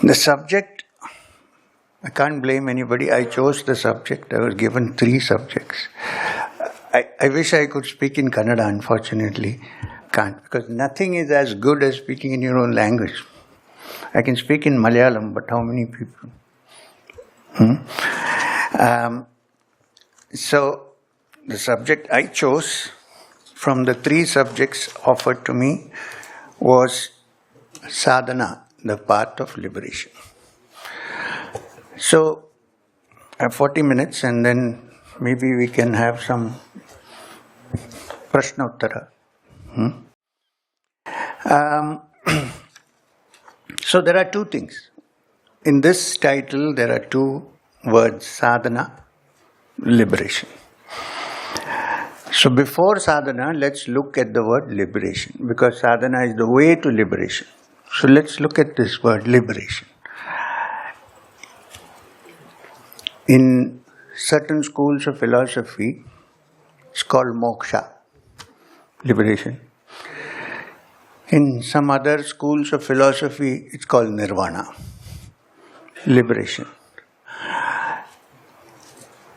The subject, I can't blame anybody. I chose the subject. I was given 3 subjects. I wish I could speak in Kannada, unfortunately. Can't, because nothing is as good as speaking in your own language. I can speak in Malayalam, but how many people? So, the subject I chose from the 3 subjects offered to me was Sadhana, the path of liberation. So, I have 40 minutes and then maybe we can have some Prashnottara. So, there are 2 things. In this title, there are 2 words, sadhana, liberation. So, before sadhana, let's look at the word liberation, because sadhana is the way to liberation. So, let's look at this word, liberation. In certain schools of philosophy, it's called Moksha, liberation. In some other schools of philosophy, it's called Nirvana, liberation.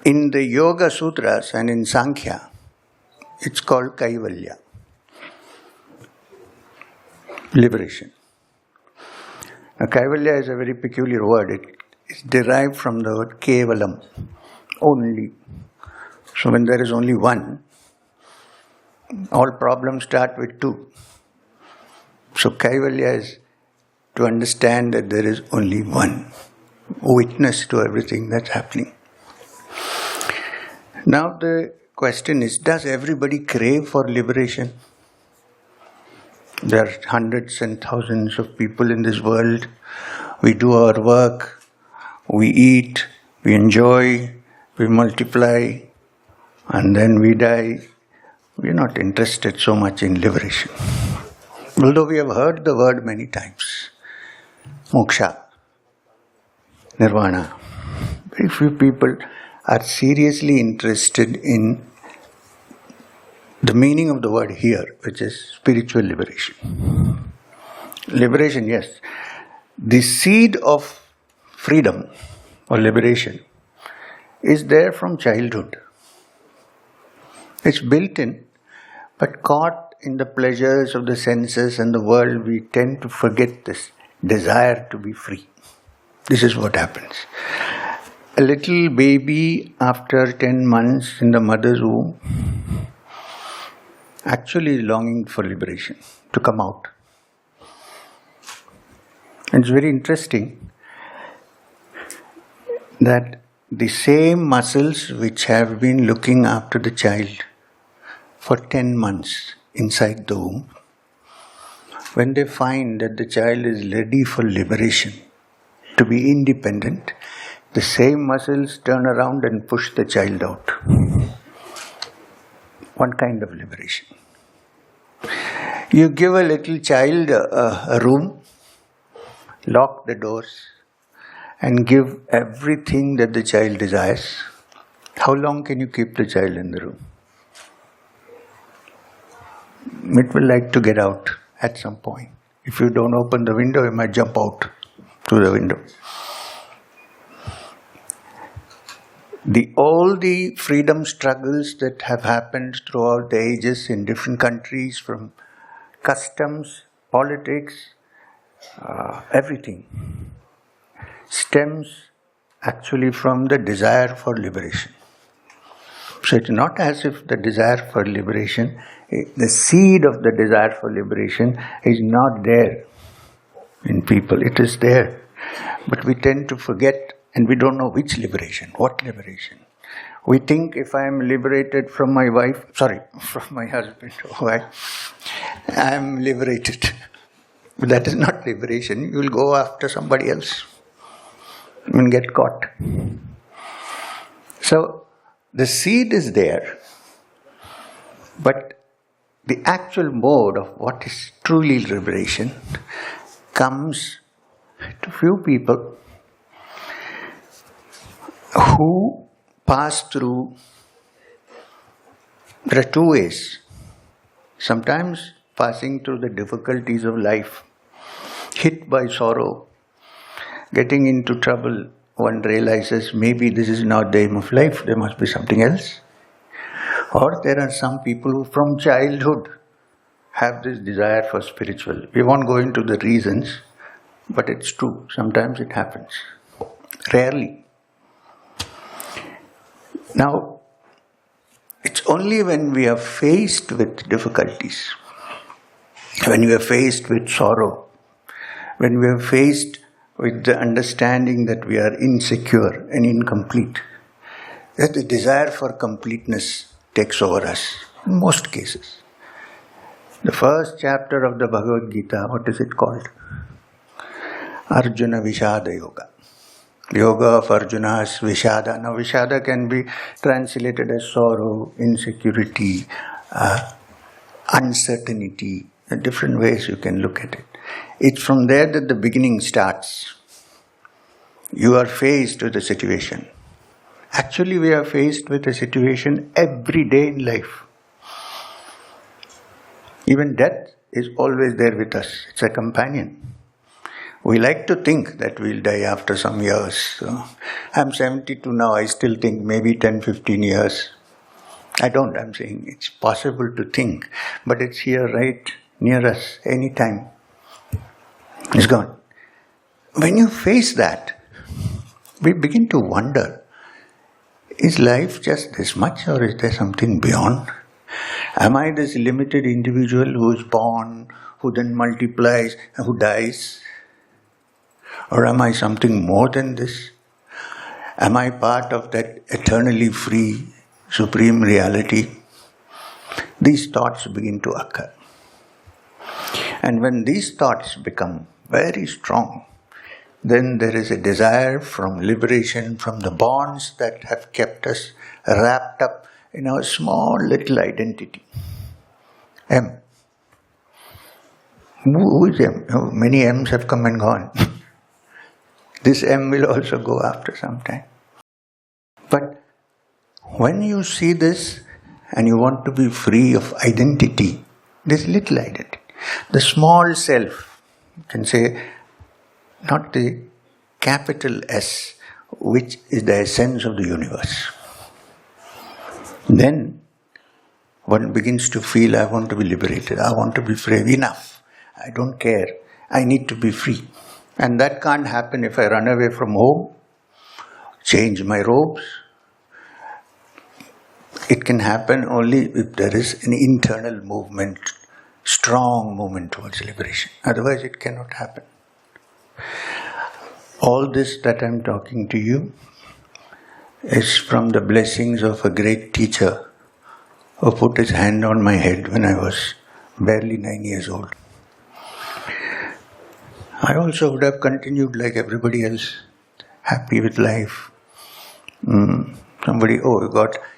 In the Yoga Sutras and in Sankhya, it's called Kaivalya, liberation. Now, Kaivalya is a very peculiar word. It is derived from the word Kevalam, only. So when there is only one, all problems start with 2. So Kaivalya is to understand that there is only one witness to everything that's happening. Now the question is, does everybody crave for liberation? There are hundreds and thousands of people in this world. We do our work, we eat, we enjoy, we multiply, and then we die. We're not interested so much in liberation. Although we have heard the word many times. Moksha, Nirvana. Very few people are seriously interested in the meaning of the word here, which is spiritual liberation. Liberation, yes. The seed of freedom or liberation is there from childhood. It's built in, but caught in the pleasures of the senses and the world, we tend to forget this desire to be free. This is what happens. A little baby after 10 months in the mother's womb actually is longing for liberation, to come out. And it's very interesting that the same muscles which have been looking after the child for 10 months inside the womb, when they find that the child is ready for liberation, to be independent, the same muscles turn around and push the child out. One kind of liberation. You give a little child a room, lock the doors, and give everything that the child desires. How long can you keep the child in the room? It will like to get out at some point. If you don't open the window, it might jump out through the window. All the freedom struggles that have happened throughout the ages in different countries, from customs, politics, everything, stems actually from the desire for liberation. So it's not as if the desire for liberation, the seed of the desire for liberation is not there in people. It is there. But we tend to forget, and we don't know which liberation, what liberation. We think if I am liberated from my wife, from my husband or wife, I am liberated. But that is not liberation. You will go after somebody else and get caught. So, the seed is there, but the actual mode of what is truly liberation comes to few people who pass through. There are 2 ways. Sometimes passing through the difficulties of life, hit by sorrow, getting into trouble, one realizes maybe this is not the aim of life, there must be something else. Or there are some people who from childhood have this desire for spiritual. We won't go into the reasons, but it's true. Sometimes it happens. Rarely. Now, it's only when we are faced with difficulties, when we are faced with sorrow, when we are faced with the understanding that we are insecure and incomplete, that the desire for completeness takes over us, in most cases. The first chapter of the Bhagavad Gita, what is it called? Arjuna Vishada Yoga. Yoga of Arjuna's Vishada. Now Vishada can be translated as sorrow, insecurity, uncertainty. There are different ways you can look at it. It's from there that the beginning starts. You are faced with a situation. Actually, we are faced with a situation every day in life. Even death is always there with us. It's a companion. We like to think that we'll die after some years. So, I'm 72 now, I still think maybe 10, 15 years. I'm saying it's possible to think, but it's here right near us, anytime. It's gone. When you face that, we begin to wonder, is life just this much or is there something beyond? Am I this limited individual who is born, who then multiplies, and who dies? Or am I something more than this? Am I part of that eternally free, supreme reality? These thoughts begin to occur. And when these thoughts become very strong, then there is a desire from liberation from the bonds that have kept us wrapped up in our small little identity. M. Who is M? Oh, many M's have come and gone. This M will also go after some time. But when you see this and you want to be free of identity, this little identity, the small self, you can say, not the capital S, which is the essence of the universe. Then one begins to feel, I want to be liberated, I want to be free, enough, I don't care, I need to be free. And that can't happen if I run away from home, change my robes. It can happen only if there is an internal movement, strong movement towards liberation. Otherwise it cannot happen. All this that I'm talking to you is from the blessings of a great teacher who put his hand on my head when I was barely 9 years old. I also would have continued like everybody else, happy with life. Somebody,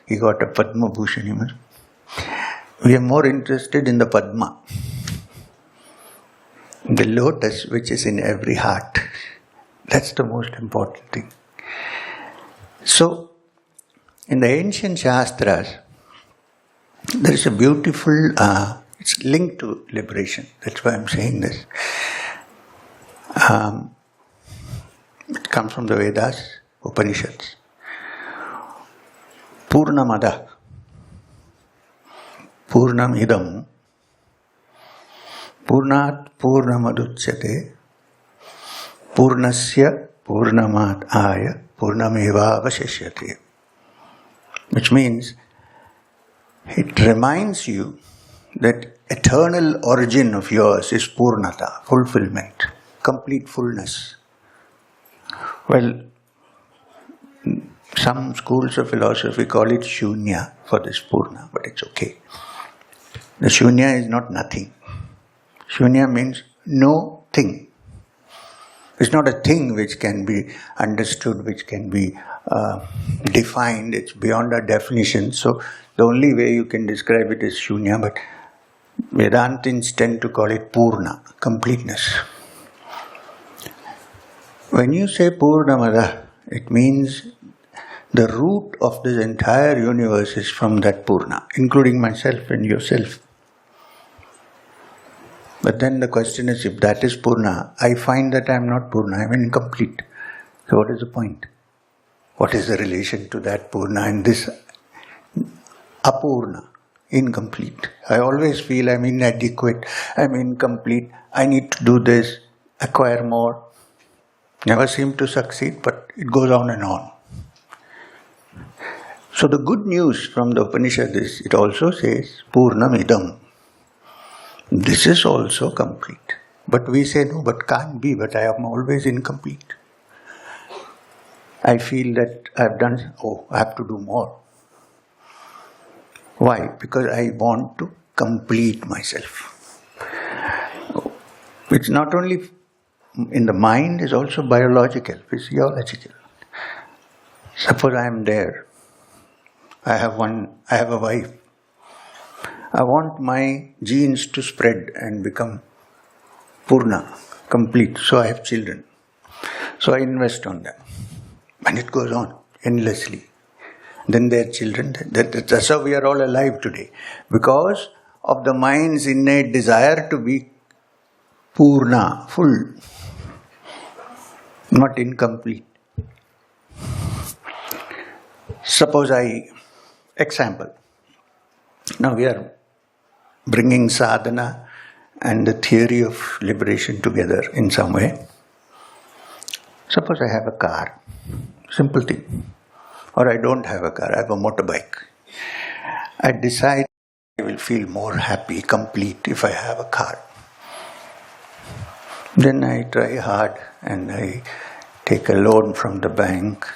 he got a Padma Bhushan. We are more interested in the Padma, the lotus which is in every heart. That's the most important thing. So, in the ancient Shastras, there is a beautiful, it's linked to liberation. That's why I'm saying this. It comes from the Vedas, Upanishads. Poornamada Poornamidam Purnat Purnamaduchyate Purnasya Purnamat Aya Purnameva Avashishyate. Which means, it reminds you that eternal origin of yours is Purnata, fulfillment, complete fullness. Well, some schools of philosophy call it Shunya for this Purna, but it's okay. The Shunya is not nothing. Shunya means no thing. It's not a thing which can be understood, which can be defined. It's beyond our definition. So the only way you can describe it is Shunya, but Vedantins tend to call it Purna, completeness. When you say Poornamada, it means the root of this entire universe is from that Purna, including myself and yourself. But then the question is, if that is Purna, I find that I am not Purna, I am incomplete. So what is the point? What is the relation to that Purna and this Apurna, incomplete? I always feel I am inadequate, I am incomplete, I need to do this, acquire more. Never seem to succeed, but it goes on and on. So the good news from the Upanishad is, it also says, Poornamidam. This is also complete. But we say, no, but can't be, but I am always incomplete. I feel that I have done, I have to do more. Why? Because I want to complete myself. It's not only in the mind, it's also biological, physiological. Suppose I am there. I have a wife. I want my genes to spread and become Purna, complete. So I have children. So I invest on them. And it goes on endlessly. Then their children. That's how we are all alive today. Because of the mind's innate desire to be Purna, full, not incomplete. Suppose example. Now we are bringing sadhana and the theory of liberation together in some way. Suppose I have a car, simple thing. Or I don't have a car, I have a motorbike. I decide I will feel more happy, complete if I have a car. Then I try hard and I take a loan from the bank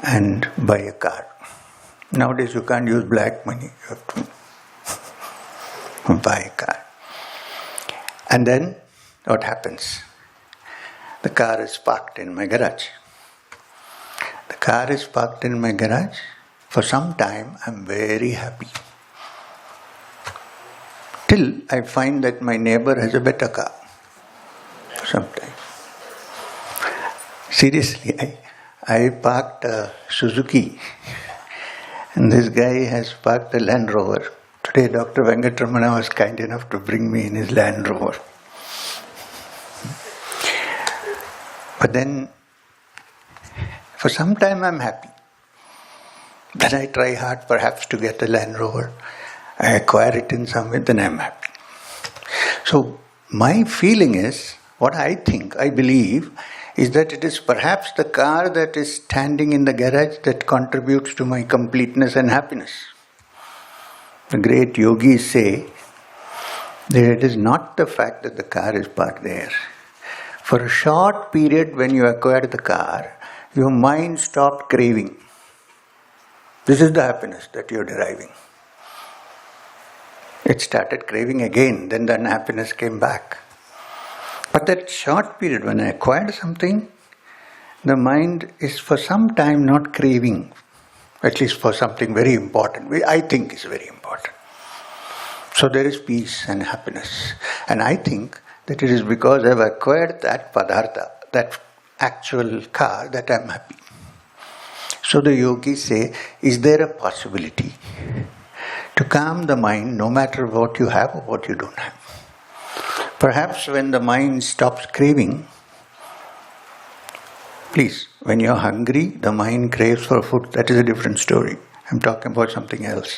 and buy a car. Nowadays you can't use black money, you have to buy a car. And then what happens? The car is parked in my garage. The car is parked in my garage. For some time I am very happy. Till I find that my neighbor has a better car. Sometimes. Seriously, I parked a Suzuki and this guy has parked a Land Rover. Today Dr. Venkatramana was kind enough to bring me in his Land Rover. But then, for some time I'm happy. Then I try hard perhaps to get a Land Rover. I acquire it in some way, then I'm happy. So, my feeling is, what I think, I believe, is that it is perhaps the car that is standing in the garage that contributes to my completeness and happiness. The great yogis say that it is not the fact that the car is parked there. For a short period when you acquired the car, your mind stopped craving. This is the happiness that you are deriving. It started craving again, then the unhappiness came back. But that short period when I acquired something, the mind is for some time not craving, at least for something very important, I think is very important. So there is peace and happiness. And I think that it is because I have acquired that padartha, that actual car, that I am happy. So the yogis say, is there a possibility to calm the mind no matter what you have or what you don't have? Perhaps when the mind stops craving, please, when you are hungry, the mind craves for food, that is a different story. I am talking about something else.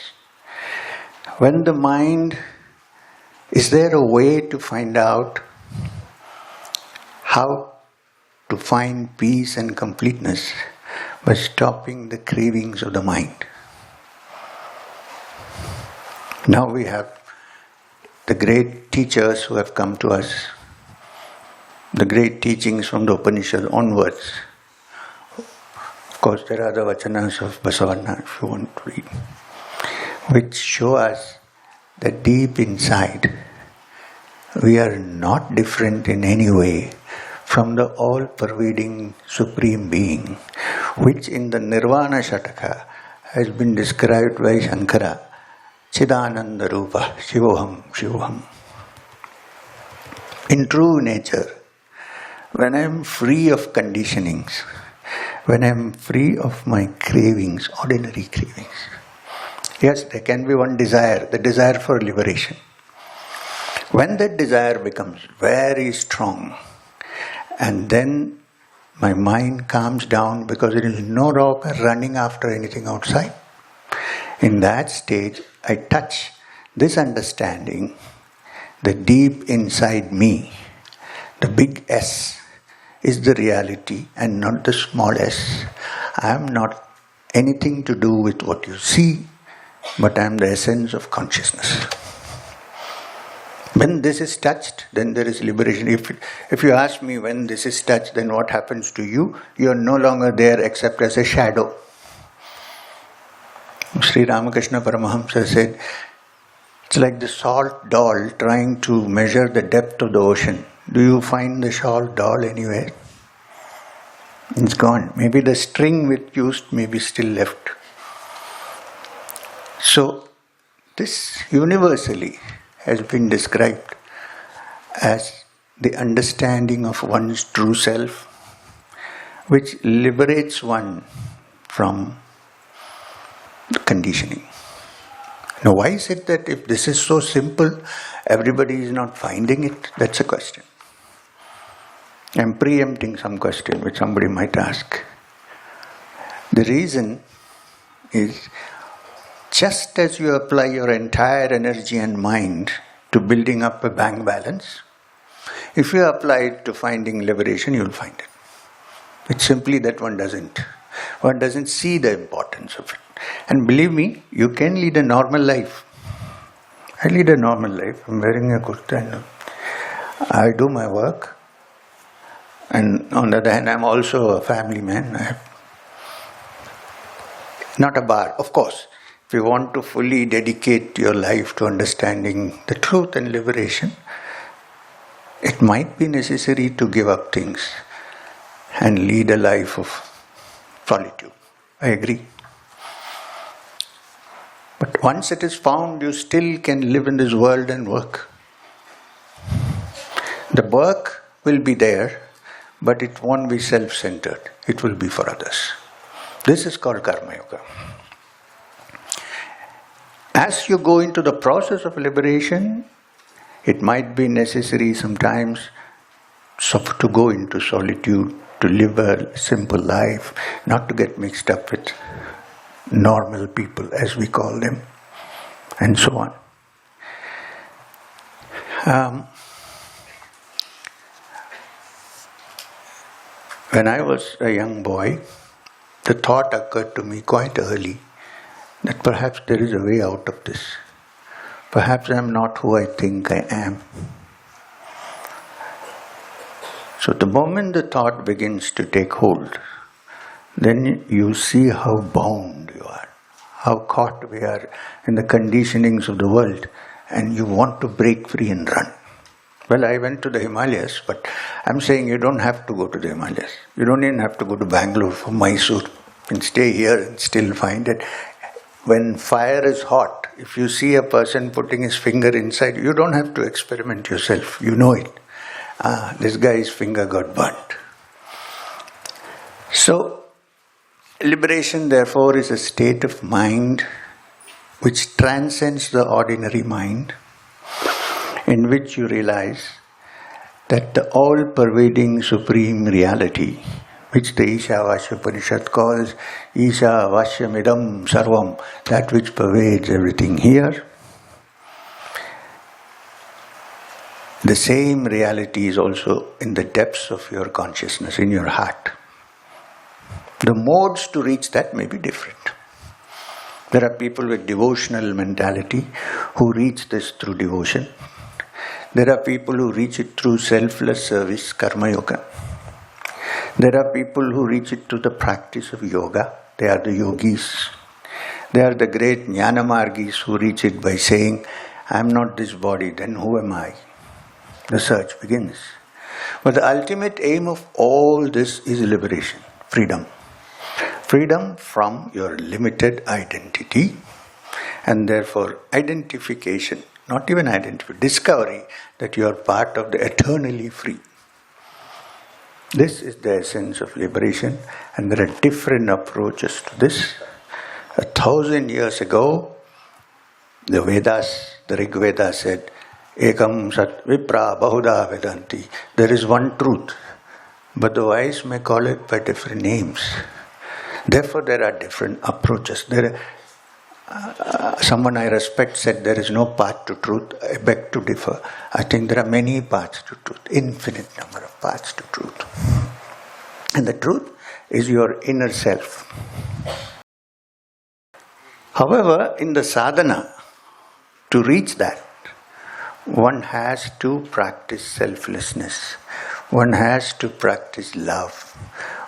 When the mind, is there a way to find out how to find peace and completeness by stopping the cravings of the mind? Now we have the great teachers who have come to us, the great teachings from the Upanishad onwards. Of course, there are the vacanas of Basaveshwara, if you want to read, which show us that deep inside we are not different in any way from the all-pervading Supreme Being, which in the Nirvana Shataka has been described by Shankara, Chidananda Rupa, Shivoham, Shivoham. In true nature, when I am free of conditionings, when I am free of my cravings, ordinary cravings, yes, there can be one desire, the desire for liberation. When that desire becomes very strong, and then my mind calms down because it is no longer running after anything outside. In that stage, I touch this understanding, the deep inside me, the big S is the reality and not the small s. I am not anything to do with what you see, but I am the essence of consciousness. When this is touched, then there is liberation. If you ask me when this is touched, then what happens to you? You are no longer there except as a shadow. Sri Ramakrishna Paramahamsa said, it's like the salt doll trying to measure the depth of the ocean. Do you find the salt doll anywhere? It's gone. Maybe the string which used may be still left. So, this universally has been described as the understanding of one's true self, which liberates one from conditioning. Now, why is it that if this is so simple, everybody is not finding it? That's a question. I'm preempting some question which somebody might ask. The reason is, just as you apply your entire energy and mind to building up a bank balance, if you apply it to finding liberation, you'll find it. It's simply that one doesn't see the importance of it. And believe me, you can lead a normal life. I lead a normal life. I'm wearing a kurta and I do my work. And on the other hand, I'm also a family man. Not a bar, of course. If you want to fully dedicate your life to understanding the truth and liberation, it might be necessary to give up things and lead a life of solitude. I agree. But once it is found, you still can live in this world and work. The work will be there, but it won't be self-centered. It will be for others. This is called Karma Yoga. As you go into the process of liberation, it might be necessary sometimes to go into solitude, to live a simple life, not to get mixed up with normal people, as we call them, and so on. When I was a young boy, the thought occurred to me quite early that perhaps there is a way out of this. Perhaps I am not who I think I am. So the moment the thought begins to take hold, then you see how bound you are, how caught we are in the conditionings of the world, and you want to break free and run. Well, I went to the Himalayas, but I'm saying you don't have to go to the Himalayas. You don't even have to go to Bangalore for Mysore. You can stay here and still find it. When fire is hot, if you see a person putting his finger inside, you don't have to experiment yourself. You know it. This guy's finger got burnt. So, liberation, therefore, is a state of mind which transcends the ordinary mind, in which you realize that the all-pervading supreme reality, which the Ishavasya Upanishad calls Isha Vasyamidam Sarvam, that which pervades everything here, the same reality is also in the depths of your consciousness, in your heart. The modes to reach that may be different. There are people with devotional mentality who reach this through devotion. There are people who reach it through selfless service, karma yoga. There are people who reach it through the practice of yoga. They are the yogis. They are the great jnana margis who reach it by saying, I am not this body, then who am I? The search begins. But the ultimate aim of all this is liberation, freedom. Freedom from your limited identity, and therefore identification, not even identification, discovery that you are part of the eternally free. This is the essence of liberation, and there are different approaches to this. 1,000 years ago, the Vedas, the Rig Veda said, Ekam sat vipra bahuda vedanti. There is one truth, but the wise may call it by different names. Therefore, there are different approaches. Someone I respect said there is no path to truth. I beg to differ. I think there are many paths to truth, infinite number of paths to truth. And the truth is your inner self. However, in the sadhana, to reach that, one has to practice selflessness. One has to practice love.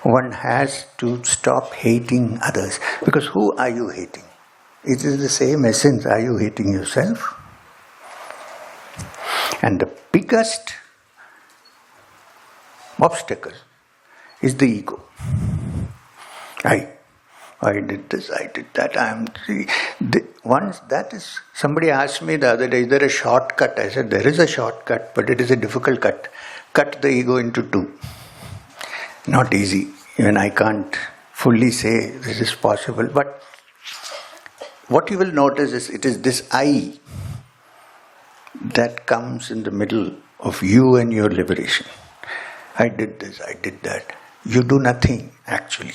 One has to stop hating others. Because who are you hating? It is the same essence. Are you hating yourself? And the biggest obstacle is the ego. I did this, I did that, somebody asked me the other day, is there a shortcut? I said, there is a shortcut, but it is a difficult cut. Cut the ego into two. Not easy. Even I can't fully say this is possible, but what you will notice is it is this I that comes in the middle of you and your liberation. I did this, I did that. You do nothing, actually.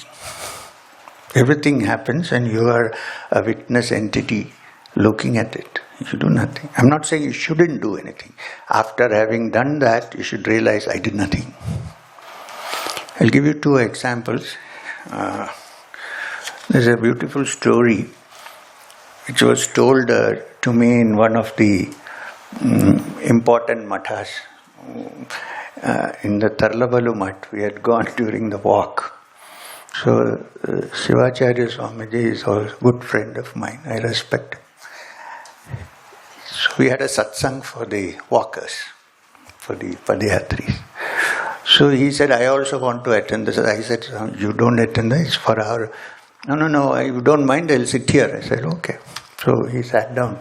Everything happens and you are a witness entity looking at it. You do nothing. I'm not saying you shouldn't do anything. After having done that, you should realize I did nothing. I'll give you two examples. There's a beautiful story which was told to me in one of the important mathas. In the Tarlabalu Math, we had gone during the walk. So, Shivacharya Swamiji is a good friend of mine. I respect him. So, we had a satsang for the walkers, for the padayatris. So, he said, I also want to attend this. I said, you don't attend this, it's for our... No, I don't mind, I'll sit here. I said, okay. So, he sat down.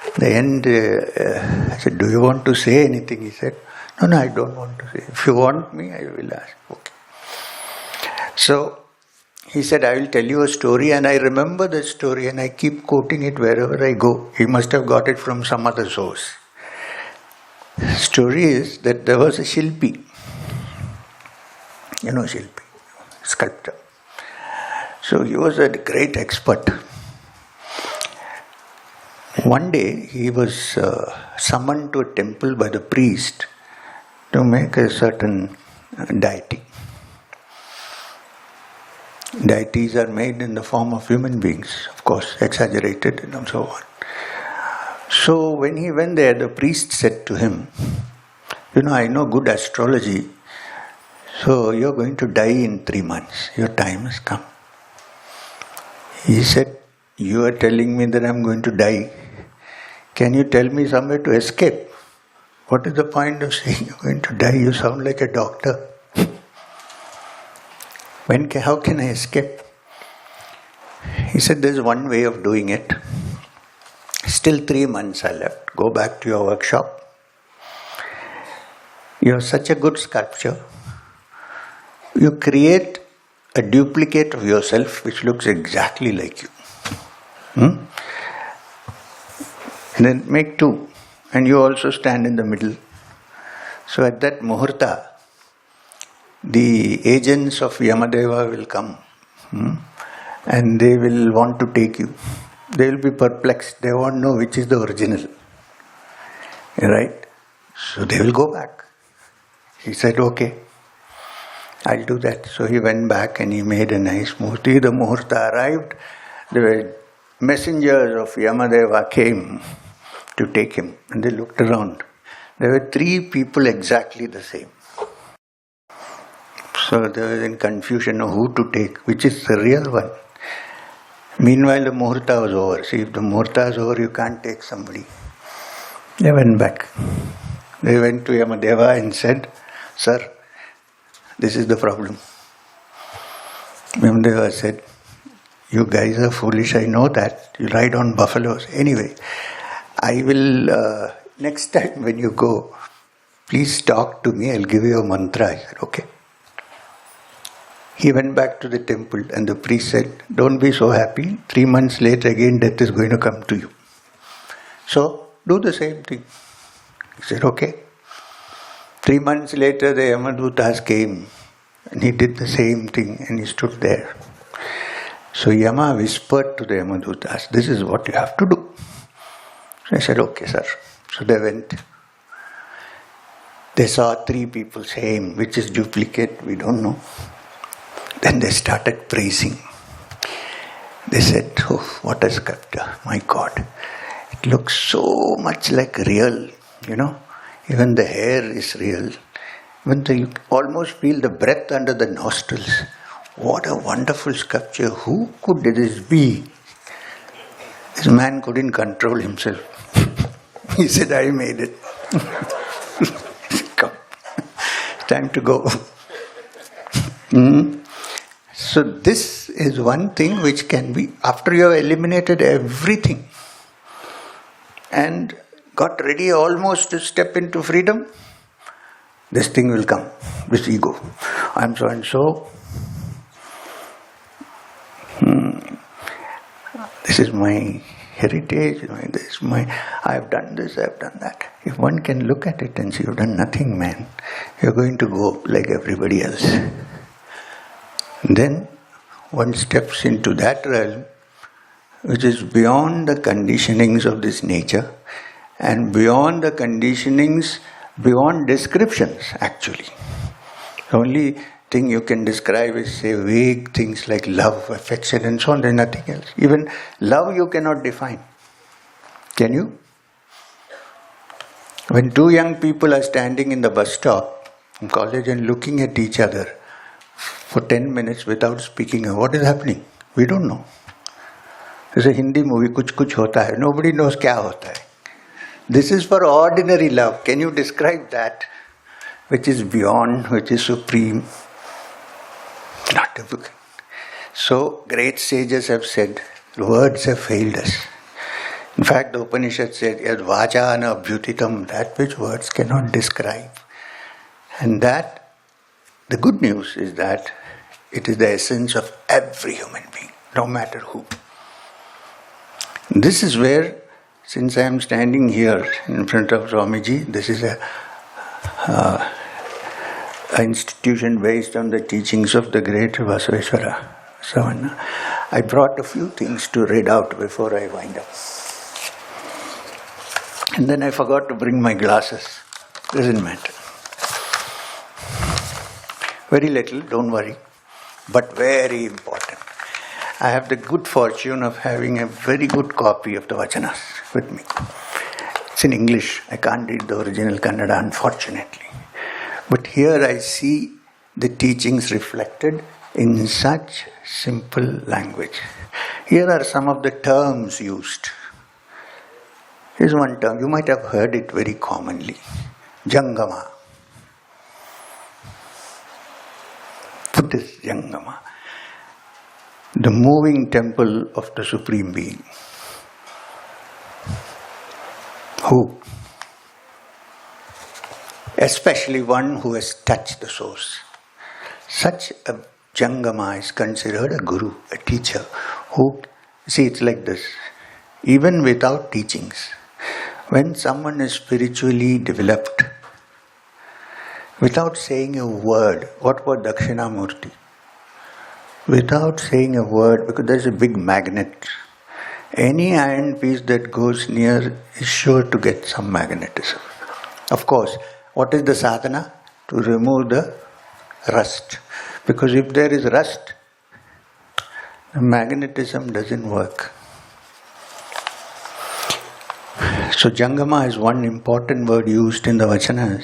At the end, I said, do you want to say anything? He said, no, I don't want to say. If you want me, I will ask. Okay. So, he said, I will tell you a story, and I remember the story and I keep quoting it wherever I go. He must have got it from some other source. The story is that there was a Shilpi. You know Shilpi, sculptor. So he was a great expert. One day he was summoned to a temple by the priest to make a certain deity. Deities are made in the form of human beings, of course, exaggerated and so on. So when he went there, the priest said to him, I know good astrology, so you're going to die in 3 months. Your time has come. He said, you are telling me that I'm going to die. Can you tell me somewhere to escape? What is the point of saying you're going to die? You sound like a doctor. How can I escape? He said, there's one way of doing it. Still 3 months are left. Go back to your workshop. You're such a good sculptor. You create a duplicate of yourself which looks exactly like you. Then make 2. And you also stand in the middle. So at that muhurta, the agents of Yamadeva will come and they will want to take you. They will be perplexed. They won't know which is the original. Right? So they will go back. He said, okay, I'll do that. So he went back and he made a nice murti. The muhurta arrived. The messengers of Yamadeva came to take him. And they looked around. There were 3 people exactly the same. So they were in confusion of who to take, which is the real one. Meanwhile, the muhurta was over. See, if the muhurta is over, you can't take somebody. They went back. They went to Yamadeva and said, sir, this is the problem. Yamadeva said, you guys are foolish, I know that. You ride on buffaloes. Anyway, I will, next time when you go, please talk to me, I'll give you a mantra. I said, okay. He went back to the temple and the priest said, don't be so happy. 3 months later again death is going to come to you. So, do the same thing. He said, okay. 3 months later, the Yamadutas came and he did the same thing and he stood there. So Yama whispered to the Yamadutas, this is what you have to do. So I said, okay, sir. So they went. They saw 3 people, same, which is duplicate, we don't know. Then they started praising. They said, oh, what a sculpture, my God. It looks so much like real, Even the hair is real. You almost feel the breath under the nostrils. What a wonderful sculpture. Who could this be? This man couldn't control himself. He said, I made it. Come. It's time to go. So this is one thing which can be, after you have eliminated everything and got ready almost to step into freedom, this thing will come, this ego. I am so and so. This is my heritage, I have done this, I have done that. If one can look at it and say, you've done nothing, man, you're going to go like everybody else. Then one steps into that realm which is beyond the conditionings of this nature and beyond the conditionings, beyond descriptions actually. The only thing you can describe is, say, vague things like love, affection and so on. There's nothing else. Even love you cannot define. Can you? When 2 young people are standing in the bus stop in college and looking at each other for 10 minutes without speaking, what is happening? We don't know. There's a Hindi movie, Kuch Kuch Hota Hai. Nobody knows kya hota hai. This is for ordinary love. Can you describe that? Which is beyond, which is supreme. Not difficult. So, great sages have said, words have failed us. In fact, the Upanishad said, Yad vachana abhyutitam, that which words cannot describe. And that, the good news is that it is the essence of every human being, no matter who. This is where, since I am standing here in front of Swamiji, this is an institution based on the teachings of the great Basaveshwara, Sadhana. I brought a few things to read out before I wind up. And then I forgot to bring my glasses. Doesn't matter. Very little, don't worry, but very important. I have the good fortune of having a very good copy of the Vachanas with me. It's in English. I can't read the original Kannada, unfortunately. But here I see the teachings reflected in such simple language. Here are some of the terms used. Here's one term. You might have heard it very commonly. Jangama. What is Jangama? The moving temple of the Supreme Being. Who? Especially one who has touched the source. Such a Jangama is considered a guru, a teacher, who, see, it's like this. Even without teachings, when someone is spiritually developed, without saying a word, what was Dakshinamurti? Without saying a word, because there's a big magnet. Any iron piece that goes near is sure to get some magnetism. Of course, what is the sadhana? To remove the rust. Because if there is rust, the magnetism doesn't work. So Jangama is one important word used in the Vachanas.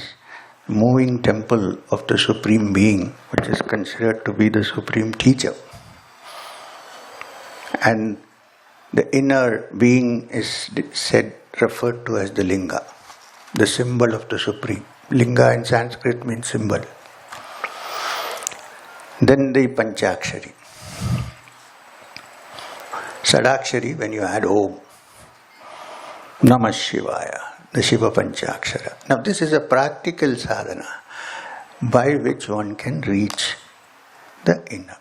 Moving temple of the Supreme Being, which is considered to be the Supreme Teacher. And the inner being is referred to as the Linga, the symbol of the Supreme. Linga in Sanskrit means symbol. Then the Panchakshari. Sadakshari, when you add Om. Namah Shivaya, the Shiva Panchakshara. Now this is a practical sadhana by which one can reach the inner.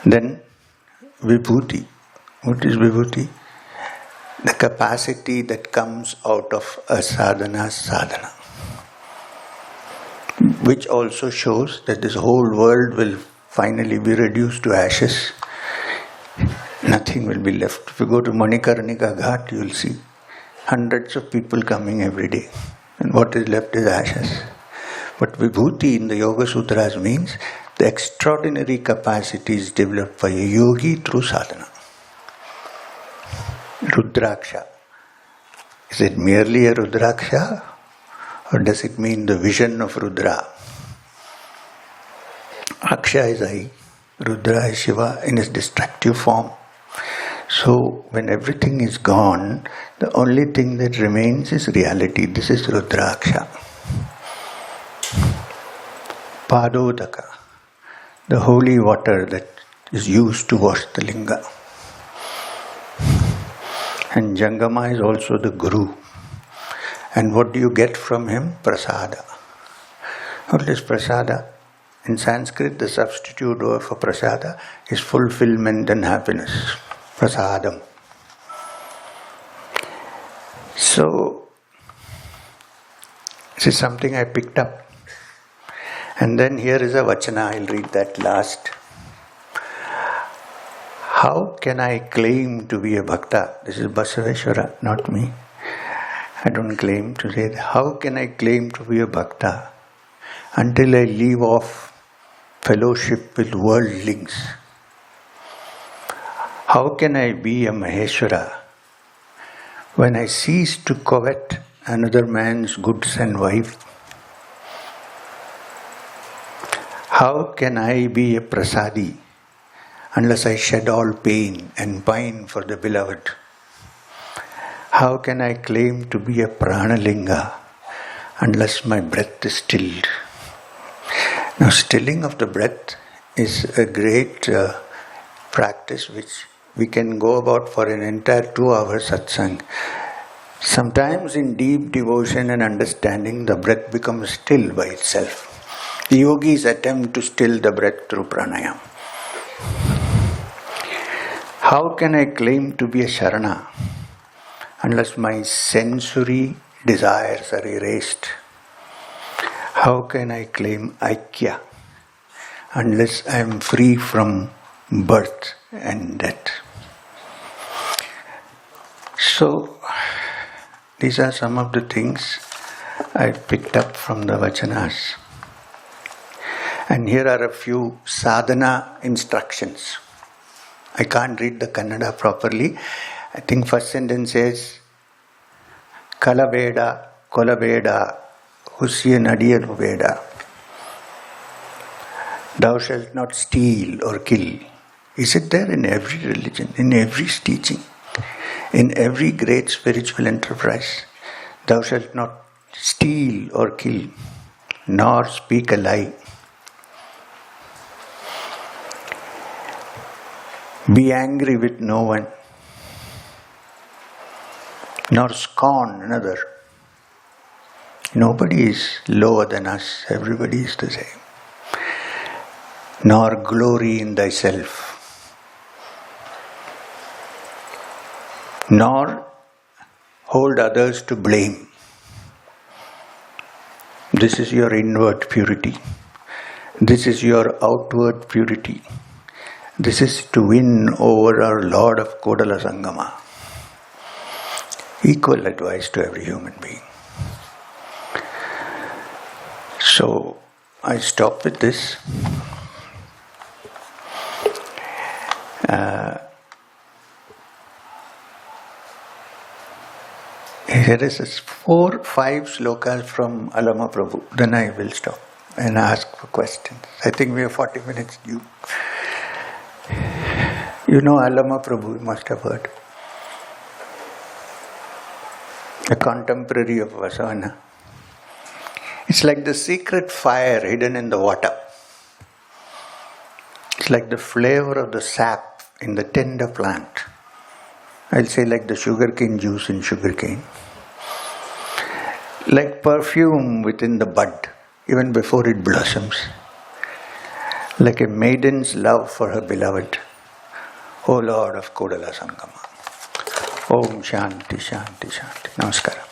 Then Vibhuti. What is Vibhuti? the capacity that comes out of a sadhana, which also shows that this whole world will finally be reduced to ashes. Nothing will be left. If you go to Manikarnika Ghat, you will see hundreds of people coming every day, and what is left is ashes. But Vibhuti in the Yoga Sutras means the extraordinary capacities developed by a yogi through sadhana. Rudraksha. Is it merely a Rudraksha? Or does it mean the vision of Rudra? Aksha is I, Rudra is Shiva in his destructive form. So when everything is gone, the only thing that remains is reality. This is Rudraksha. Padodaka, the holy water that is used to wash the linga. And Jangama is also the Guru. And what do you get from him? Prasada. What is prasada? In Sanskrit, the substitute word for prasada is fulfillment and happiness. Prasadam. So, this is something I picked up. And then here is a vachana, I'll read that last. How can I claim to be a bhakta? This is Basaveshwara, not me. I don't claim to say that. How can I claim to be a bhakta until I leave off fellowship with worldlings? How can I be a Maheshwara when I cease to covet another man's goods and wife? How can I be a Prasadi unless I shed all pain and pine for the beloved? How can I claim to be a Pranalinga unless my breath is stilled? Now, stilling of the breath is a great practice which we can go about for an entire 2-hour satsang. Sometimes in deep devotion and understanding, the breath becomes still by itself. The yogis attempt to still the breath through pranayam. How can I claim to be a Sharana unless my sensory desires are erased? How can I claim Aikya unless I am free from birth and death? So, these are some of the things I picked up from the vachanas. And here are a few sadhana instructions. I can't read the Kannada properly. I think first sentence says, Kalabeda, Kolabeda, Husya Nadiyanu Veda. Thou shalt not steal or kill. Is it there in every religion, in every teaching, in every great spiritual enterprise? Thou shalt not steal or kill, nor speak a lie. Be angry with no one, nor scorn another. Nobody is lower than us, everybody is the same. Nor glory in thyself, nor hold others to blame. This is your inward purity. This is your outward purity. This is to win over our Lord of Kodala Sangama. Equal advice to every human being. So, I stop with this. Here is 4-5 slokas from Allama Prabhu. Then I will stop and ask for questions. I think we have 40 minutes due. You know Allama Prabhu, you must have heard. A contemporary of Basavana. It's like the secret fire hidden in the water. It's like the flavor of the sap in the tender plant. I'll say like the sugarcane juice in sugarcane. Like perfume within the bud, even before it blossoms. Like a maiden's love for her beloved. O Lord of Kodala Sangama. Om Shanti, Shanti, Shanti. Namaskara.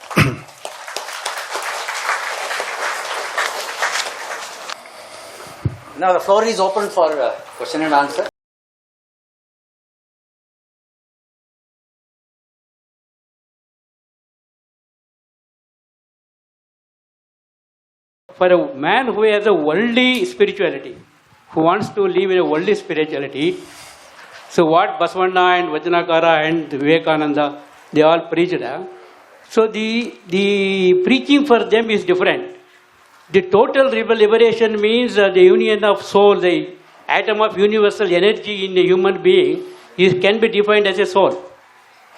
Now the floor is open for question and answer. For a man who has a worldly spirituality, who wants to live in a worldly spirituality, so what Basavana and Vajjanakara and Vivekananda, they all preached. So the preaching for them is different. The total liberation means the union of soul, the atom of universal energy in a human being can be defined as a soul.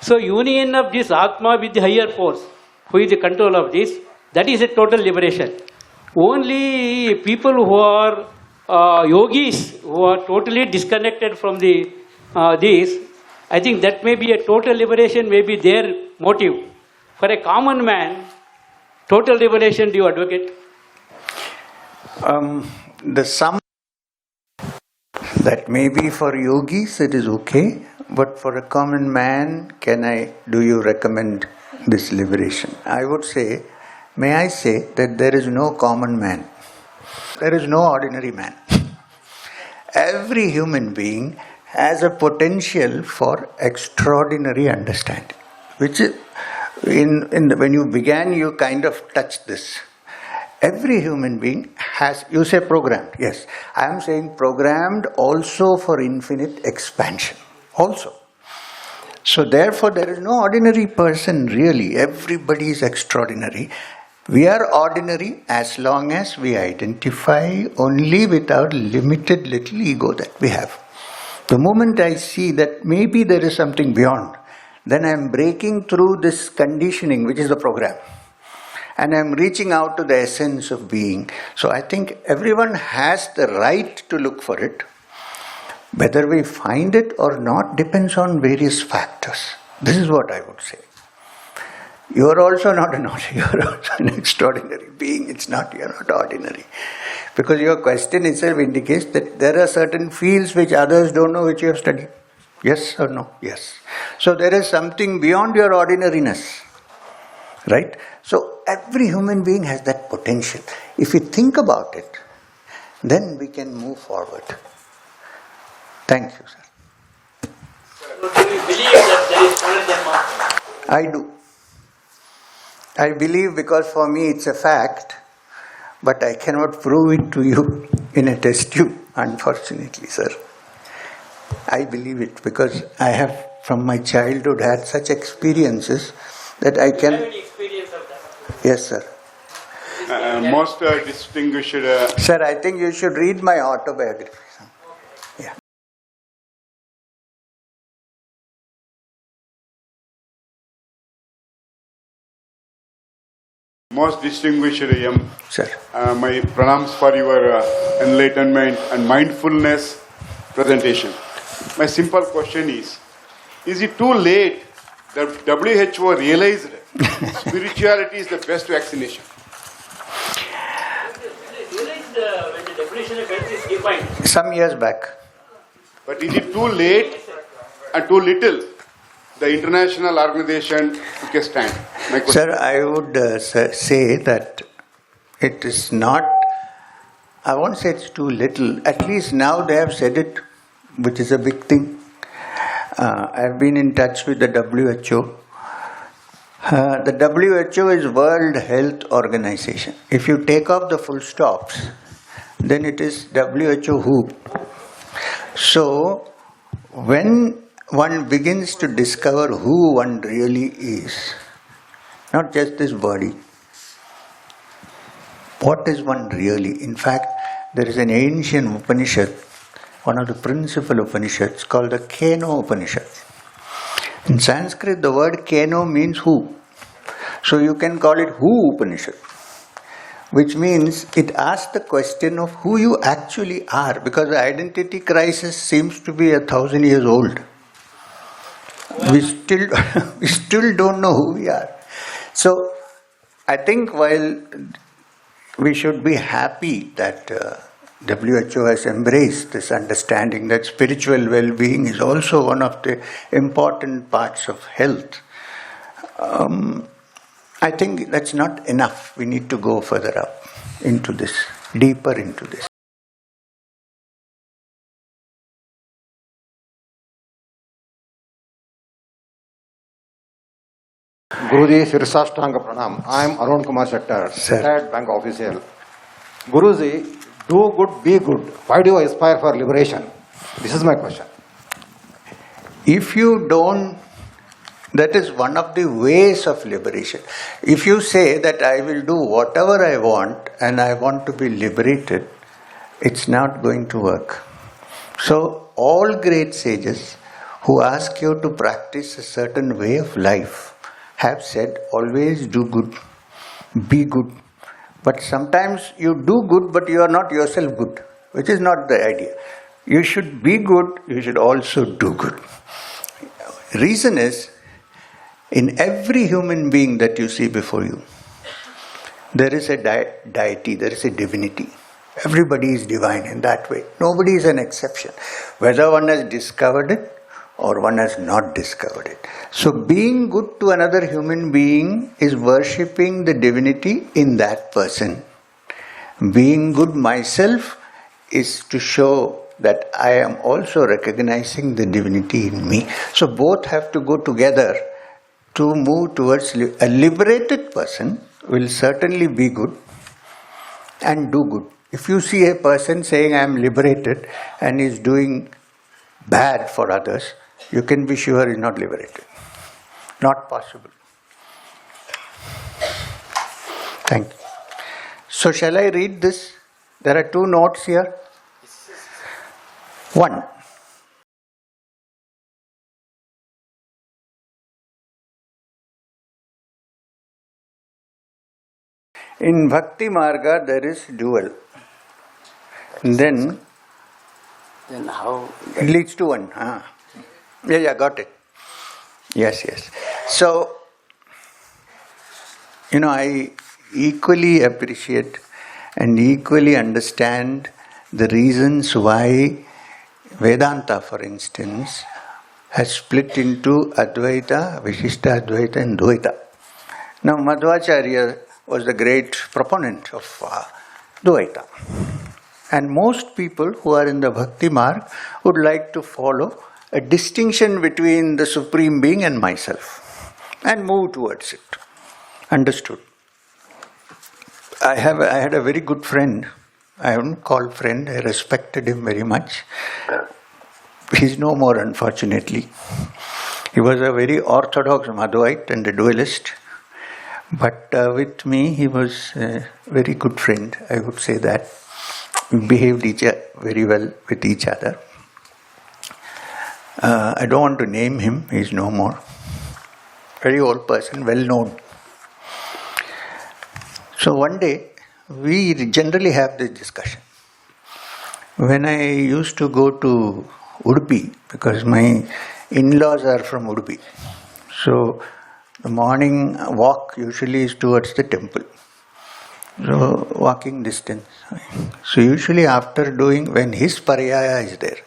So union of this Atma with the higher force, who is the control of this, that is a total liberation. Only people who are yogis, who are totally disconnected from the this, I think that may be a total liberation, may be their motive. For a common man, total liberation, do you advocate? The sum that may be for yogis, it is okay, but for a common man, do you recommend this liberation? I would say, may I say that there is no common man. There is no ordinary man. Every human being has a potential for extraordinary understanding, which is, when you began, you kind of touched this. Every human being has, you say programmed, yes. I am saying programmed also for infinite expansion, also. So therefore there is no ordinary person really, everybody is extraordinary. We are ordinary as long as we identify only with our limited little ego that we have. The moment I see that maybe there is something beyond, then I am breaking through this conditioning, which is the program. And I am reaching out to the essence of being. So I think everyone has the right to look for it. Whether we find it or not depends on various factors. This is what I would say. You are also not an ordinary, you are also an extraordinary being. You are not ordinary. Because your question itself indicates that there are certain fields which others don't know, which you have studied. Yes or no? Yes. So there is something beyond your ordinariness. Right? So every human being has that potential. If we think about it, then we can move forward. Thank you, sir. So do you believe that there is Punerjanma? I do. I believe because for me it's a fact, but I cannot prove it to you in a test tube, unfortunately, sir. I believe it because I have from my childhood had such experiences that I can... Do you have any experience of that? Yes, sir. Most distinguished... Sir, I think you should read my autobiography. Yeah. Most distinguished Sir. my pranams for your enlightenment and mindfulness presentation. My simple question is it too late that WHO realized spirituality is the best vaccination? Realized when the definition of health is defined. Some years back. But is it too late and too little? The international organization took a stand. Sir, I would say that it is not, I won't say it's too little. At least now they have said it, which is a big thing. I've been in touch with the WHO. The WHO is World Health Organization. If you take off the full stops, then it is WHO. So, when one begins to discover who one really is, not just this body, what is one really? In fact, there is an ancient Upanishad, one of the principal Upanishads called the Keno Upanishad. In Sanskrit, the word Keno means who. So you can call it Who Upanishad, which means it asks the question of who you actually are, because the identity crisis seems to be 1,000 years old. We still don't know who we are. So I think while we should be happy that WHO has embraced this understanding that spiritual well-being is also one of the important parts of health, I think that's not enough. We need to go further up into this, deeper into this. Guruji, Sirsashtanga Pranam. I am Arun Kumar Shettar, retired bank official. Guruji, do good, be good. Why do you aspire for liberation? This is my question. If you don't, that is one of the ways of liberation. If you say that I will do whatever I want and I want to be liberated, it's not going to work. So all great sages who ask you to practice a certain way of life have said always do good, be good. But sometimes you do good but you are not yourself good, which is not the idea. You should be good, you should also do good. Reason is, in every human being that you see before you, there is a deity, there is a divinity. Everybody is divine in that way. Nobody is an exception. Whether one has discovered it or one has not discovered it. So being good to another human being is worshipping the divinity in that person. Being good myself is to show that I am also recognizing the divinity in me. So both have to go together to move towards a liberated person will certainly be good and do good. If you see a person saying I am liberated and is doing bad for others, you can be sure he is not liberated. Not possible. Thank you. So shall I read this? There are 2 notes here. 1. In Bhakti Marga there is dual. Then how? it leads to one. Yeah, got it. Yes. So, I equally appreciate and equally understand the reasons why Vedanta, for instance, has split into Advaita, Vishishta Advaita and Dvaita. Now, Madhvacharya was the great proponent of Dvaita. And most people who are in the Bhakti Marg would like to follow a distinction between the Supreme Being and myself and move towards it. Understood? I had a very good friend. I wouldn't call friend, I respected him very much. He's no more, unfortunately. He was a very orthodox Madhvite and a dualist. But with me, he was a very good friend, I would say that. We behaved very well with each other. I don't want to name him, he is no more. Very old person, well known. So one day, we generally have this discussion. When I used to go to Udupi, because my in-laws are from Udupi, so the morning walk usually is towards the temple. So walking distance. So usually when his pariyaya is there,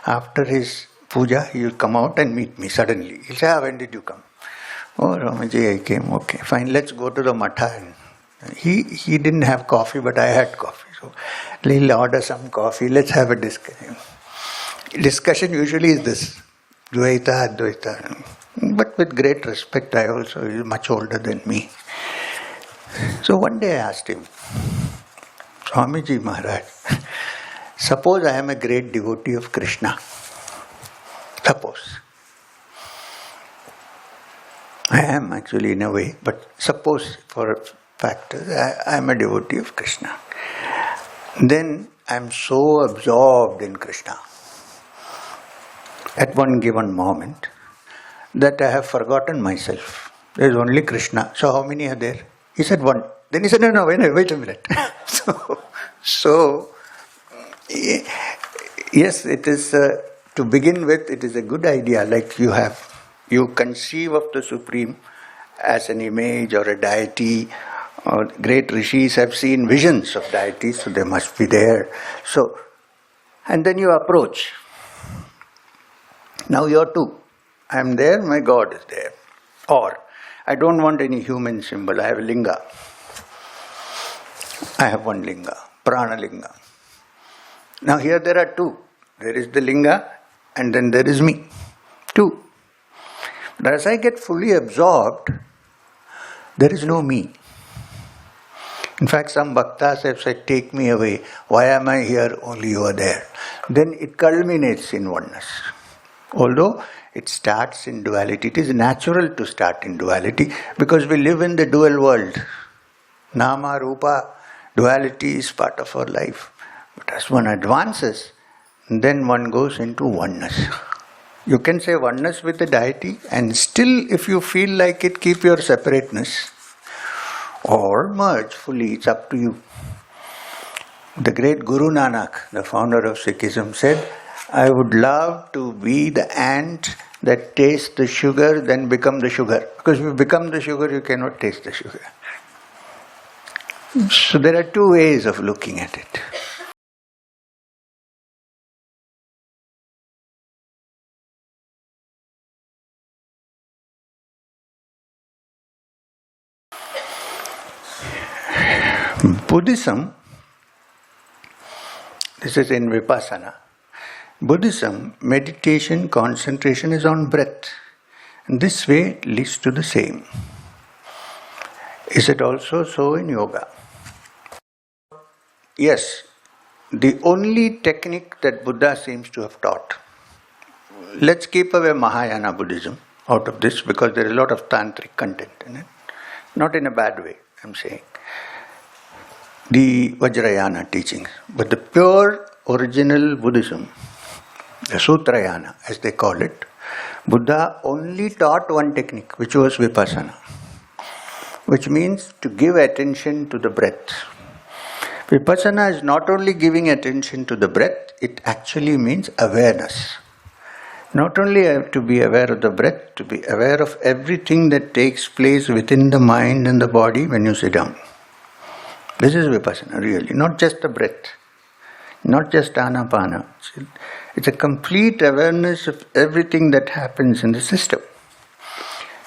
after his puja, he will come out and meet me suddenly. He'll say, when did you come? Oh, Ramaji, I came. Okay, fine, let's go to the matha. He didn't have coffee, but I had coffee. So he'll order some coffee, let's have a discussion. Discussion usually is this, Dvaita, Advaita. But with great respect, he is much older than me. So one day I asked him, Swamiji Maharaj, suppose I am a great devotee of Krishna. Suppose. I am actually in a way, but suppose for a fact, I am a devotee of Krishna. Then I am so absorbed in Krishna at one given moment that I have forgotten myself. There is only Krishna. So how many are there? He said 1. Then he said, no, wait a minute. So, yes, it is, to begin with, it is a good idea. Like you conceive of the Supreme as an image or a deity. Or great rishis have seen visions of deities, so they must be there. So, and then you approach. Now you are 2. I am there, my God is there. Or I don't want any human symbol. I have a linga. I have one linga, prana linga. Now here there are two. There is the linga and then there is me. Two. But as I get fully absorbed, there is no me. In fact, some bhaktas have said, take me away. Why am I here? Only you are there. Then it culminates in oneness. Although it starts in duality, it is natural to start in duality because we live in the dual world. Nama, Rupa, duality is part of our life. But as one advances, then one goes into oneness. You can say oneness with the deity, and still if you feel like it, keep your separateness or merge fully, it's up to you. The great Guru Nanak, the founder of Sikhism, said, I would love to be the ant that tastes the sugar, then become the sugar. Because if you become the sugar, you cannot taste the sugar. So there are two ways of looking at it. Buddhism, this is in Vipassana. Buddhism, meditation, concentration is on breath. And this way leads to the same. Is it also so in yoga? Yes, the only technique that Buddha seems to have taught. Let's keep away Mahayana Buddhism out of this because there is a lot of tantric content in it. Not in a bad way, I'm saying. The Vajrayana teachings. But the pure original Buddhism, the Sutrayana as they call it, Buddha only taught one technique, which was Vipassana, which means to give attention to the breath. Vipassana is not only giving attention to the breath, it actually means awareness. Not only have to be aware of the breath, to be aware of everything that takes place within the mind and the body when you sit down. This is Vipassana, really, not just the breath, not just anapana. It's a complete awareness of everything that happens in the system.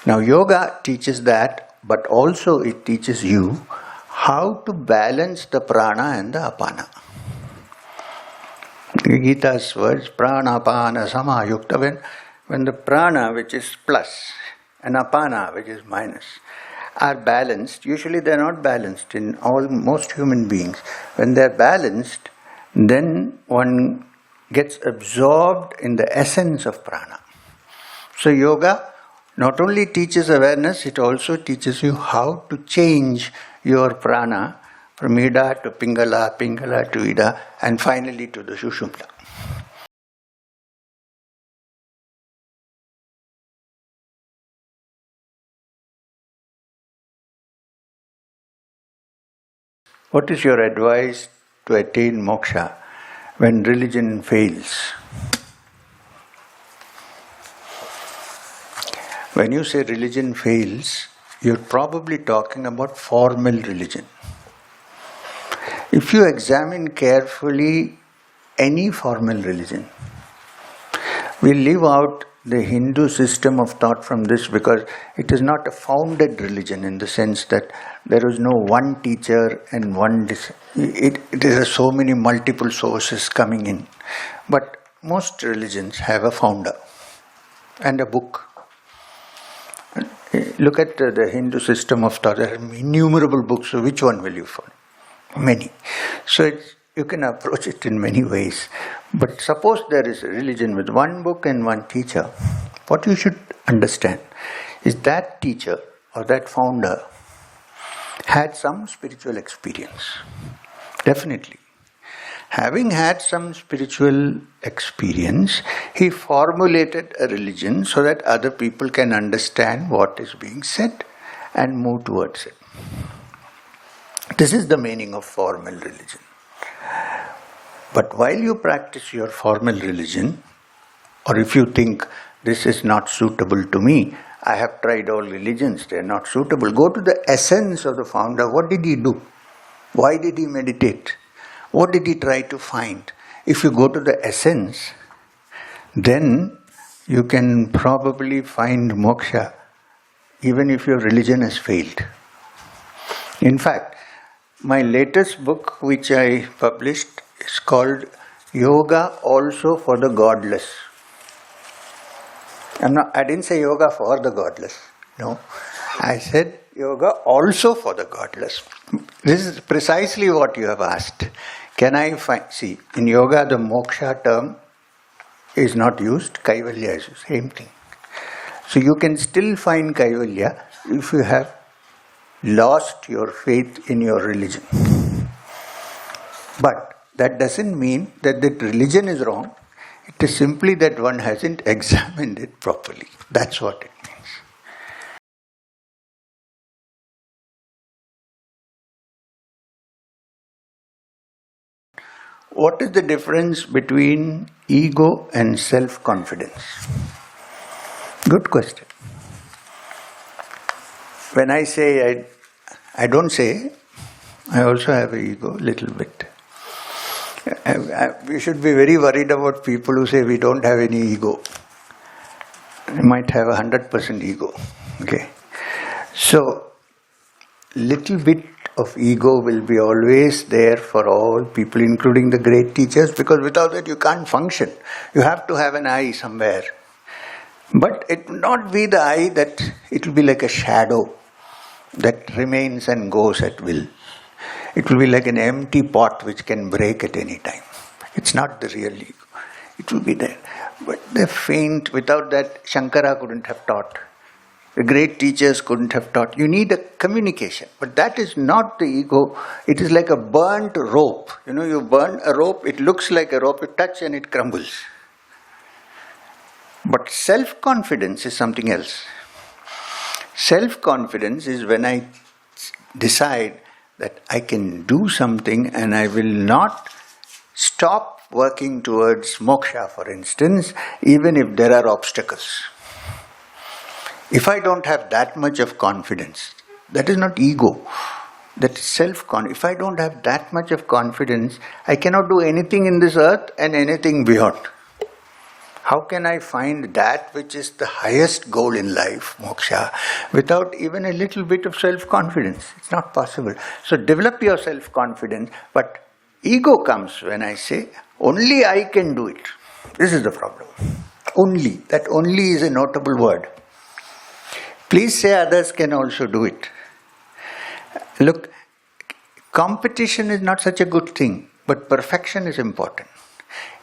Now, yoga teaches that, but also it teaches you how to balance the prana and the apana. Gita's words, prana, apana, samayukta, when the prana, which is plus, and apana, which is minus, are balanced. Usually they are not balanced in most human beings. When they are balanced, then one gets absorbed in the essence of prana. So yoga not only teaches awareness, it also teaches you how to change your prana from ida to pingala, pingala to ida, and finally to the sushumna. What is your advice to attain moksha when religion fails? When you say religion fails, you're probably talking about formal religion. If you examine carefully any formal religion, we leave out the Hindu system of thought from this because it is not a founded religion in the sense that there is no one teacher and there are so many multiple sources coming in. But most religions have a founder and a book. Look at the Hindu system of thought. There are innumerable books, so which one will you find? Many. So you can approach it in many ways. But suppose there is a religion with one book and one teacher. What you should understand is that teacher or that founder had some spiritual experience. Definitely. Having had some spiritual experience, he formulated a religion so that other people can understand what is being said and move towards it. This is the meaning of formal religion. But while you practice your formal religion, or if you think this is not suitable to me, I have tried all religions, they are not suitable, go to the essence of the founder. What did he do? Why did he meditate? What did he try to find? If you go to the essence, then you can probably find moksha even if your religion has failed. In fact, my latest book, which I published, is called Yoga Also for the Godless. I didn't say yoga for the godless. No. I said yoga also for the godless. This is precisely what you have asked. Can I find... See, in yoga the moksha term is not used. Kaivalya is the same thing. So you can still find kaivalya if you have lost your faith in your religion. But that doesn't mean that the religion is wrong. It is simply that one hasn't examined it properly. That's what it means. What is the difference between ego and self-confidence? Good question. When I say, I don't say, I also have an ego, little bit. We should be very worried about people who say we don't have any ego. We might have 100% ego. Okay. So, little bit of ego will be always there for all people, including the great teachers, because without that you can't function. You have to have an I somewhere. But it will not be the I that it will be like a shadow that remains and goes at will. It will be like an empty pot which can break at any time. It's not the real ego. It will be there. But the faint, without that, Shankara couldn't have taught. The great teachers couldn't have taught. You need a communication. But that is not the ego. It is like a burnt rope. You know, you burn a rope, it looks like a rope, you touch and it crumbles. But self-confidence is something else. Self-confidence is when I decide that I can do something and I will not stop working towards moksha, for instance, even if there are obstacles. If I don't have that much of confidence, that is not ego, that is self-confidence. If I don't have that much of confidence, I cannot do anything in this earth and anything beyond. How can I find that which is the highest goal in life, moksha, without even a little bit of self-confidence? It's not possible. So develop your self-confidence, but ego comes when I say, only I can do it. This is the problem. Only. That only is a notable word. Please say others can also do it. Look, competition is not such a good thing, but perfection is important.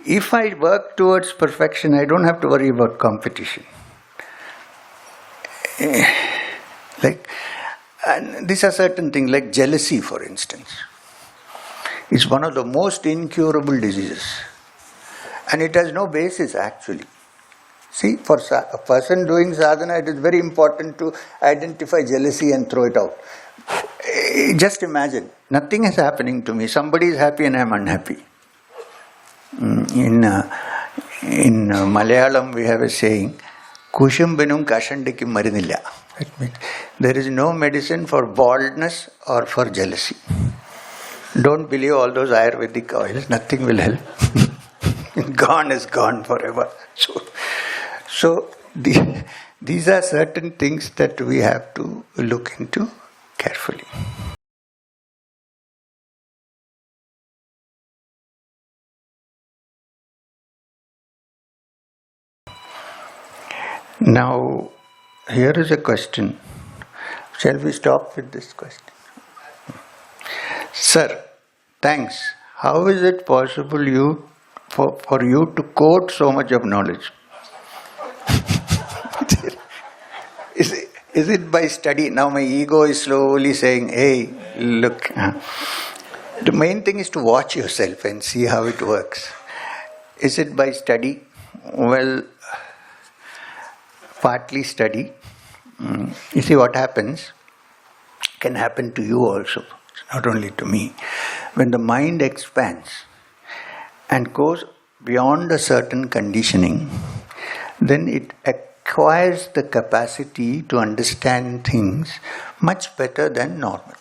If I work towards perfection, I don't have to worry about competition. And these are certain things like jealousy, for instance. It's one of the most incurable diseases. And it has no basis actually. See, for a person doing sadhana, it is very important to identify jealousy and throw it out. Just imagine, nothing is happening to me. Somebody is happy and I am unhappy. In Malayalam we have a saying, Kushumbinum kashandiki marinilla. That means there is no medicine for baldness or for jealousy. Don't believe all those Ayurvedic oils, nothing will help. Gone is gone forever. So these are certain things that we have to look into carefully. Now, here is a question. Shall we stop with this question? Sir, thanks. How is it possible for you to quote so much of knowledge? Is it by study? Now my ego is slowly saying, hey, look. The main thing is to watch yourself and see how it works. Is it by study? Well, partly study. You see what happens can happen to you also, not only to me. When the mind expands and goes beyond a certain conditioning, then it acquires the capacity to understand things much better than normal.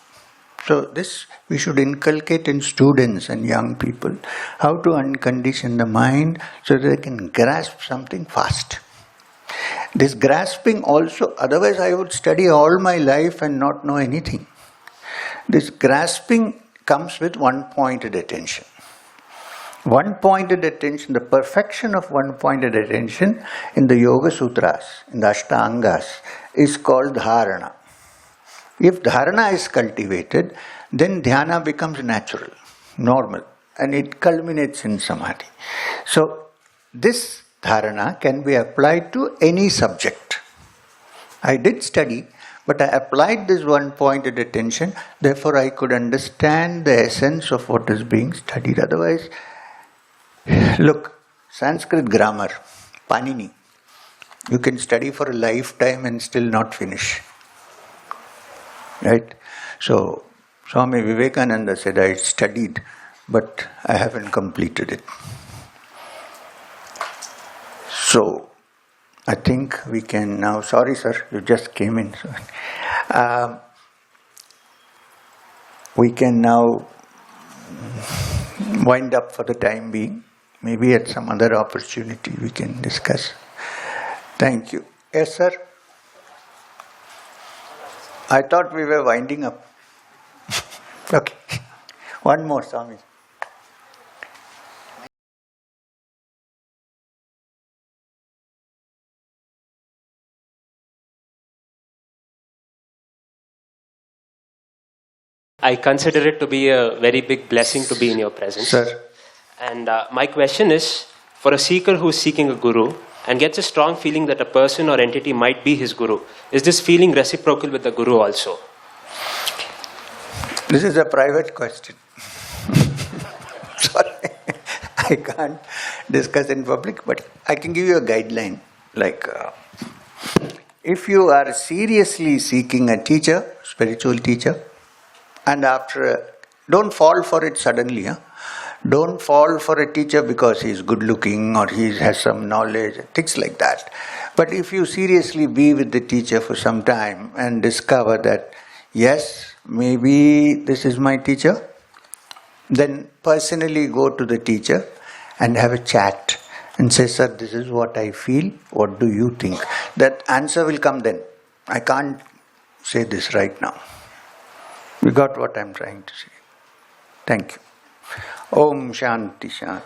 So this we should inculcate in students and young people, how to uncondition the mind so that they can grasp something fast. This grasping also, otherwise I would study all my life and not know anything. This grasping comes with one-pointed attention. One-pointed attention, the perfection of one-pointed attention in the Yoga Sutras, in the Ashtangas, is called dharana. If dharana is cultivated, then dhyana becomes natural, normal, and it culminates in samadhi. So, this dharana can be applied to any subject. I did study, but I applied this one-pointed attention, therefore I could understand the essence of what is being studied. Otherwise, look, Sanskrit grammar, Panini, you can study for a lifetime and still not finish. Right? So, Swami Vivekananda said, I studied, but I haven't completed it. So, I think we can now, sorry sir, you just came in. We can now wind up for the time being. Maybe at some other opportunity we can discuss. Thank you. Yes, sir? I thought we were winding up. Okay. One more, Swami. I consider it to be a very big blessing to be in your presence. Sir. And my question is, for a seeker who is seeking a guru and gets a strong feeling that a person or entity might be his guru, is this feeling reciprocal with the guru also? This is a private question. Sorry, I can't discuss in public, but I can give you a guideline. Like, if you are seriously seeking a teacher, spiritual teacher, and don't fall for it suddenly. Don't fall for a teacher because he is good looking or he has some knowledge, things like that. But if you seriously be with the teacher for some time and discover that, yes, maybe this is my teacher, then personally go to the teacher and have a chat and say, sir, this is what I feel, what do you think? That answer will come then. I can't say this right now. You got what I'm trying to say. Thank you. Om Shanti Shanti.